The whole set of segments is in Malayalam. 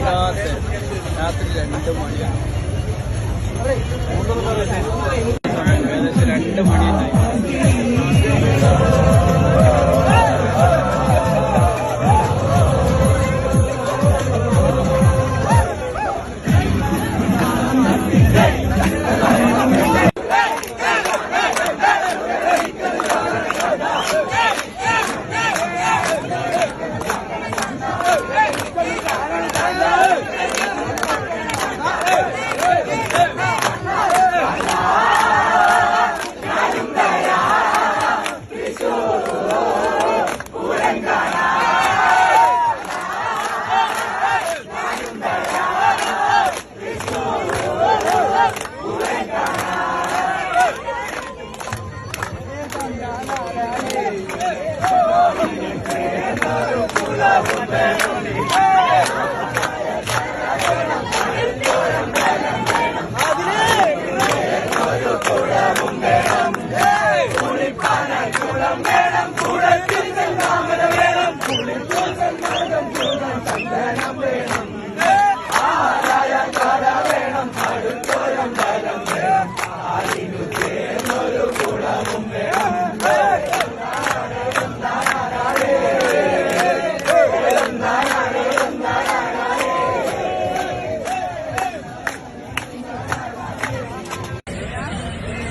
രാത്രി 2 മണിയാണ്. ഏകദേശം 2 മണിയായി.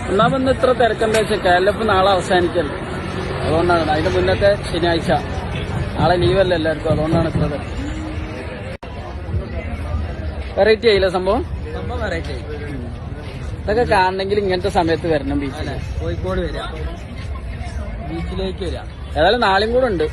ഒന്നാമത് ഇത്ര തിരക്കെന്താ വെച്ചാൽ KLF നാളെ അവസാനിക്കല്ലേ, അതുകൊണ്ടാണ്. അതിന്റെ മുന്നത്തെ ശനിയാഴ്ച നാളെ ലീവല്ല എല്ലാവർക്കും, അതുകൊണ്ടാണ് ഇത്ര തിരക്ക്. വെറൈറ്റി ആയില്ല സംഭവം വെറൈറ്റി ആയി. ഇതൊക്കെ കാണണമെങ്കിൽ ഇങ്ങനത്തെ സമയത്ത് വരണം. ബീച്ചിൽ കോഴിക്കോട് വരാം, ബീച്ചിലേക്ക് വരാം. ഏതായാലും നാളെയും കൂടെ ഉണ്ട്.